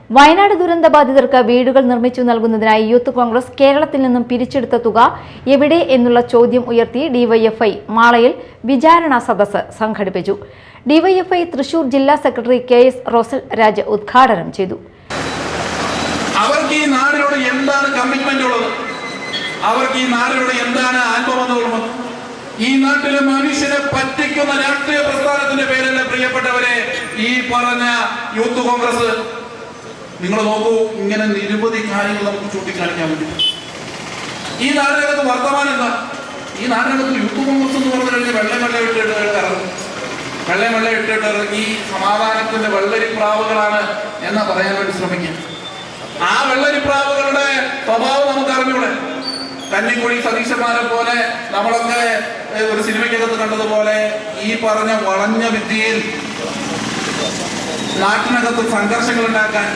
വയനാട് ദുരന്ത ബാധിതർക്ക് വീടുകൾ നിർമ്മിച്ചു നൽകുന്നതിനായി യൂത്ത് കോൺഗ്രസ് കേരളത്തിൽ നിന്നും പിരിച്ചെടുത്ത തുക എവിടെ എന്നുള്ള ചോദ്യം ഉയർത്തി ഡിവൈഎഫ്ഐ മാളയിൽ വിചാരണ സദസ്സ് സംഘടിപ്പിച്ചു. ഡിവൈഎഫ്ഐ തൃശൂർ ജില്ലാ സെക്രട്ടറി കെ.എസ്. റോസൽ രാജ് ഉദ്ഘാടനം ചെയ്തു. അവർക്ക് ഈ നാടിനോട് എന്താണ് കമ്മിറ്റ്മെന്റ് ഉള്ളത്? അവർക്ക് ഈ നാടിനോട് എന്താണ് ആത്മബന്ധമുള്ളത്? ഈ നാട്ടിലെ മനുഷ്യനെ പറ്റിക്കുന്ന രാഷ്ട്രീയ പ്രസ്ഥാനത്തിന്റെ പേരല്ല പ്രിയപ്പെട്ടവരെ ഈ പറഞ്ഞ യൂത്ത് കോൺഗ്രസ്. നിങ്ങൾ നോക്കൂ, ഇങ്ങനെ നിരവധി കാര്യങ്ങൾ നമുക്ക് ചൂണ്ടിക്കാണിക്കാൻ വേണ്ടി. ഈ നാടിനകത്ത് വർത്തമാനം എന്താ? ഈ നാടിനകത്ത് യൂത്ത് കോൺഗ്രസ് എന്ന് പറഞ്ഞു കഴിഞ്ഞാൽ വെള്ള ഇട്ടിട്ട് ഇറങ്ങി സമാധാനത്തിന്റെ വെള്ളരിപ്രാവുകളാണ് എന്നാ പറയാൻ വേണ്ടി ശ്രമിക്കുക. ആ വെള്ളരിപ്രാവുകളുടെ സ്വഭാവം നമുക്ക് അറിഞ്ഞൂടെ? കന്നിക്കുഴി സതീശന്മാരെ പോലെ നമ്മളൊക്കെ ഒരു സിനിമയ്ക്കകത്ത് കണ്ടതുപോലെ ഈ പറഞ്ഞ വളഞ്ഞ വിദ്യയിൽ നാട്ടിനകത്ത് സംഘർഷങ്ങൾ ഉണ്ടാക്കാൻ,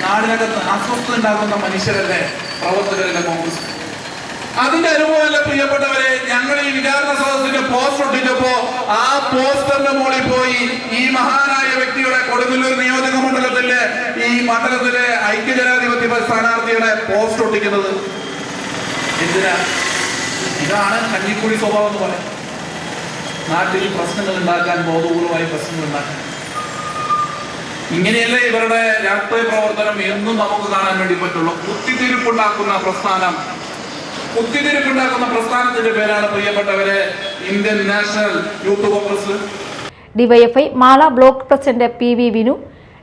നാടിനകത്ത് അസ്വസ്ഥത ഉണ്ടാക്കുന്ന മനുഷ്യരല്ലേ പ്രവർത്തകരല്ലേ കോൺഗ്രസ്? അതിന്റെ അനുഭവമല്ല പ്രിയപ്പെട്ടവരെ. ഞങ്ങൾ ഈ വിചാരണ സദസ്സിന്റെ പോസ്റ്റർ ഒട്ടിച്ചപ്പോ ആ പോസ്റ്ററിന്റെ മുകളിൽ പോയി ഈ മഹാനായ വ്യക്തിയുടെ കൊടുങ്ങല്ലൂർ നിയോജക മണ്ഡലത്തിലെ ഈ മണ്ഡലത്തിലെ ഐക്യജനാധിപത്യ സ്ഥാനാർത്ഥിയുടെ പോസ്റ്റർ ഒട്ടിക്കുന്നത് എന്തിനാ? ഇതാണ് കഞ്ഞിക്കുഴി സ്വഭാവം എന്ന് പറയുന്നത്. നാട്ടിൽ പ്രശ്നങ്ങൾ ഉണ്ടാക്കാൻ, ബോധപൂർവമായി പ്രശ്നങ്ങൾ ഉണ്ടാക്കാൻ. ഇങ്ങനെയല്ലേ ഇവരുടെ രാഷ്ട്രീയ പ്രവർത്തനം എന്നും നമുക്ക് കാണാൻ വേണ്ടി പറ്റുള്ളൂ. കുത്തിത്തിരിപ്പുണ്ടാക്കുന്ന പ്രസ്ഥാനത്തിന്റെ പേരാണ് പ്രിയപ്പെട്ടവരെ Indian national youth Congress. DYFI Mala block president PV. Vinu,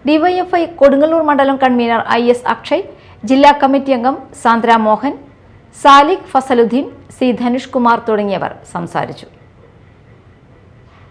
DYFI Kodungallur മണ്ഡലം കൺവീനർ I.S. അക്ഷയ്, ജില്ലാ കമ്മിറ്റി അംഗം സാന്ദ്ര മോഹൻ, സാലിഖ് ഫസലുദ്ദീൻ, സി ധനുഷ് കുമാർ തുടങ്ങിയവർ സംസാരിച്ചു.